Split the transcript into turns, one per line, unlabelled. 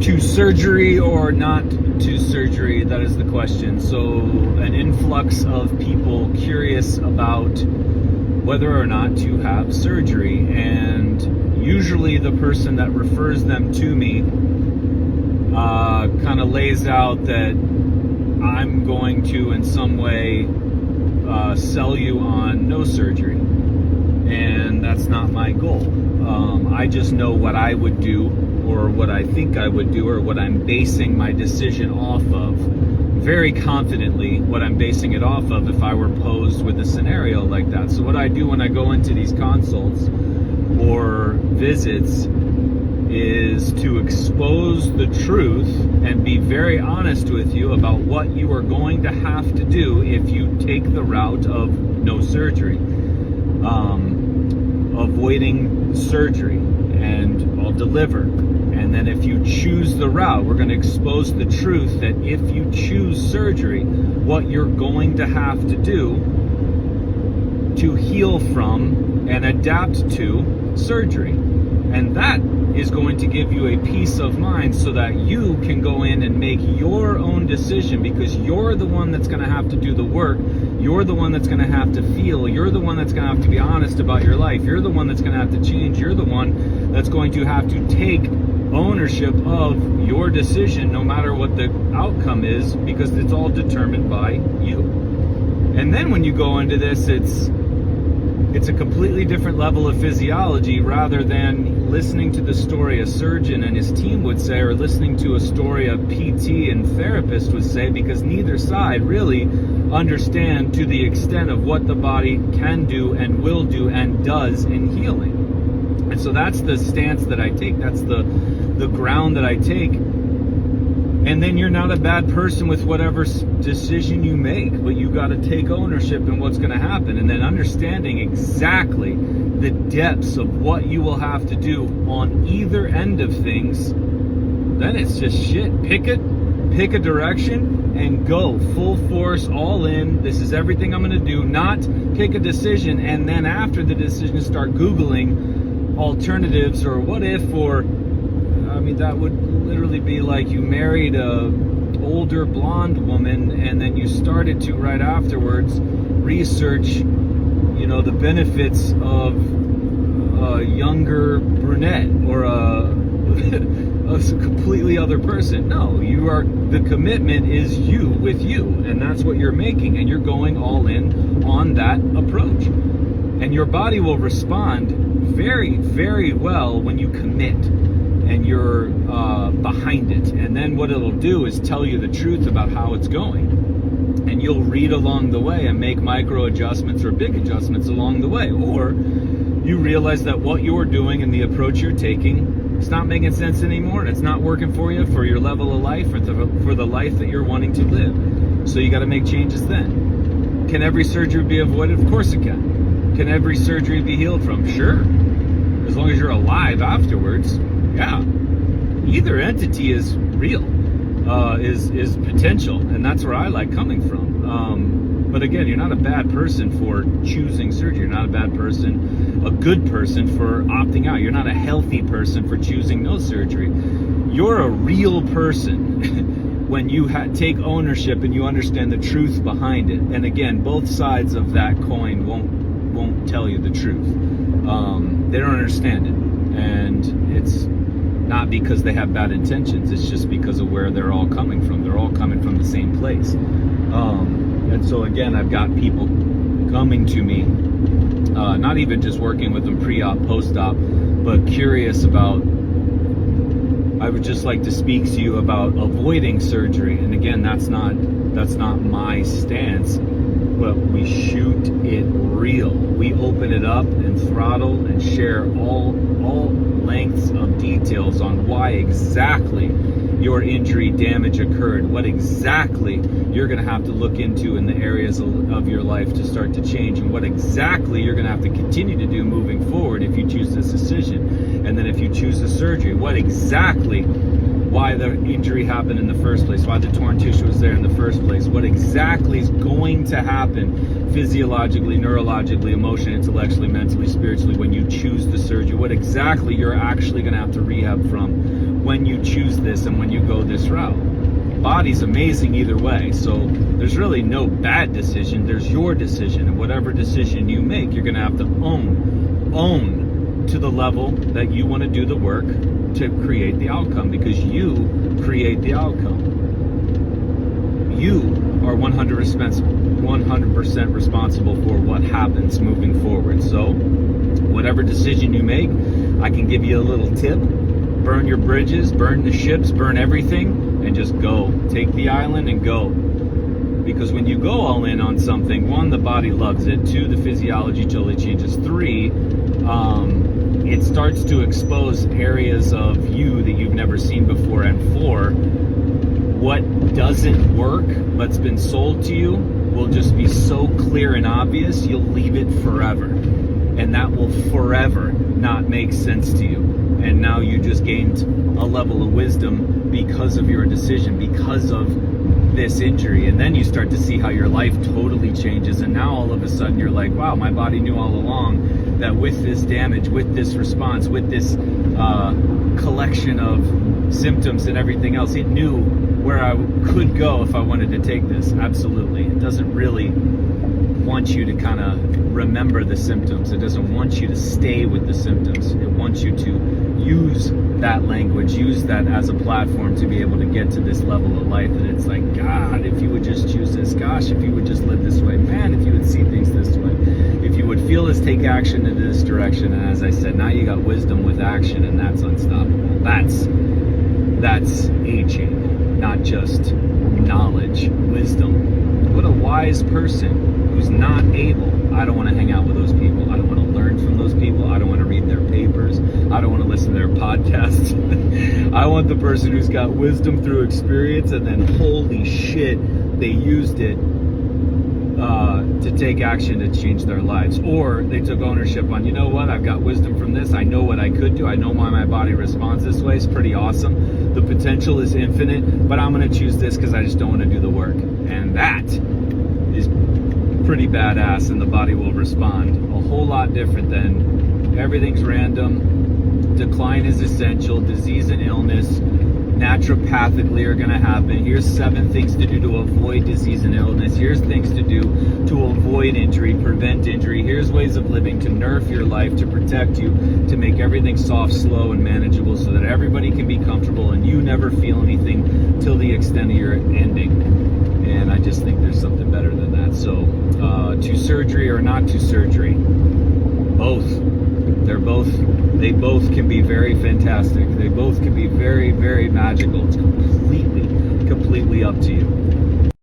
to surgery or not to surgery? That is the question. So an influx of people curious about whether or not to have surgery, and usually the person that refers them to me kind of lays out that I'm going to in some way sell you on no surgery, and that's not my goal. I just know what I would do, or what I think I would do, or what I'm basing my decision off of, very confidently what I'm basing it off of if I were posed with a scenario like that. So what I do when I go into these consults or visits is to expose the truth and be very honest with you about what you are going to have to do if you take the route of no surgery, avoiding surgery, and I'll deliver. And then if you choose the route, we're going to expose the truth that if you choose surgery, what you're going to have to do to heal from and adapt to surgery. And that is going to give you a peace of mind so that you can go in and make your own decision, because you're the one that's going to have to do the work. You're the one that's going to have to feel. You're the one that's going to have to be honest about your life. You're the one that's going to have to change. You're the one that's going to have to take ownership of your decision, no matter what the outcome is, because it's all determined by you. And then when you go into this, it's a completely different level of physiology, rather than listening to the story a surgeon and his team would say, or listening to a story a PT and therapist would say, because neither side really understand to the extent of what the body can do and will do and does in healing. And so that's the stance that I take. That's the ground that I take. And then you're not a bad person with whatever decision you make, but you got to take ownership in what's going to happen. And then understanding exactly the depths of what you will have to do on either end of things, then it's just shit. Pick a direction and go full force, all in. This is everything I'm going to do. Not pick a decision and then after the decision start Googling alternatives or what if, or I mean, that would literally be like you married a older blonde woman and then you started to right afterwards research, the benefits of a younger brunette or a completely other person. No, the commitment is you with you, and that's what you're making, and you're going all in on that approach. And your body will respond very, very well when you commit and you're behind it. And then what it'll do is tell you the truth about how it's going. And you'll read along the way and make micro adjustments or big adjustments along the way. Or you realize that what you're doing and the approach you're taking, it's not making sense anymore, and it's not working for you for your level of life or for the life that you're wanting to live. So you got to make changes then. Can every surgery be avoided? Of course it can. Can every surgery be healed from? Sure. As long as you're alive afterwards, yeah. Either entity is real, is potential, and that's where I like coming from. But again, you're not a bad person for choosing surgery. You're not a bad person, a good person for opting out. You're not a healthy person for choosing no surgery. You're a real person when you take ownership and you understand the truth behind it. And again, both sides of that coin won't tell you the truth. They don't understand it, and it's not because they have bad intentions. It's just because of where they're all coming from. They're all coming from the same place. And so again, I've got people coming to me, not even just working with them pre-op, post-op, but curious about, I would just like to speak to you about avoiding surgery. And again, that's not my stance, but we shoot it real. We open it up and throttle and share all lengths of details on why exactly your injury damage occurred, what exactly you're going to have to look into in the areas of your life to start to change, and what exactly you're going to have to continue to do moving forward if you choose this decision. And then if you choose the surgery, what exactly, why the injury happened in the first place, why the torn tissue was there in the first place, what exactly is going to happen physiologically, neurologically, emotionally, intellectually, mentally, spiritually when you choose the surgery, what exactly you're actually going to have to rehab from when you choose this and when you go this route. Body's amazing either way, so there's really no bad decision. There's your decision, and whatever decision you make, you're going to have to own to the level that you want to do the work to create the outcome, because you create the outcome. You are 100% responsible for what happens moving forward. So whatever decision you make, I can give you a little tip. Burn your bridges, burn the ships, burn everything, and just go. Take the island and go. Because when you go all in on something, 1, the body loves it. 2, the physiology totally changes. 3, it starts to expose areas of you that you've never seen before. And 4, what doesn't work but's been sold to you will just be so clear and obvious, you'll leave it forever. And that will forever not make sense to you. And now you just gained a level of wisdom because of your decision, because of this injury. And then you start to see how your life totally changes. And now all of a sudden you're like, wow, my body knew all along that with this damage, with this response, with this collection of symptoms and everything else, it knew where I could go if I wanted to take this. Absolutely. It doesn't really want you to kind of remember the symptoms. It doesn't want you to stay with the symptoms. It wants you to use that language, use that as a platform to be able to get to this level of life. And it's like, God, if you would just choose this, gosh, if you would just live this way, man, if you would see things this way, if you would feel this, take action in this direction. And as I said, now you got wisdom with action, and that's unstoppable. That's aging, not just knowledge, wisdom. What a wise person who's not able. I don't want to hang out with those people. I don't want to learn from those people. I don't want to read their papers. I don't want to listen to their podcasts. I want the person who's got wisdom through experience, and then holy shit, they used it to take action to change their lives. Or they took ownership on, you know what, I've got wisdom from this. I know what I could do. I know why my body responds this way. It's pretty awesome. The potential is infinite, but I'm going to choose this because I just don't want to do the work. And that is pretty badass, and the body will respond a whole lot different than everything's random. Decline is essential. Disease and illness naturopathically are going to happen. Here's 7 things to do to avoid disease and illness. Here's things to do to avoid injury, prevent injury. Here's ways of living to nerf your life, to protect you, to make everything soft, slow, and manageable so that everybody can be comfortable and you never feel anything till the extent of your ending. And I just think there's something better than that. So to surgery or not to surgery, both. They both can be very fantastic. They both can be very, very magical. It's completely up to you.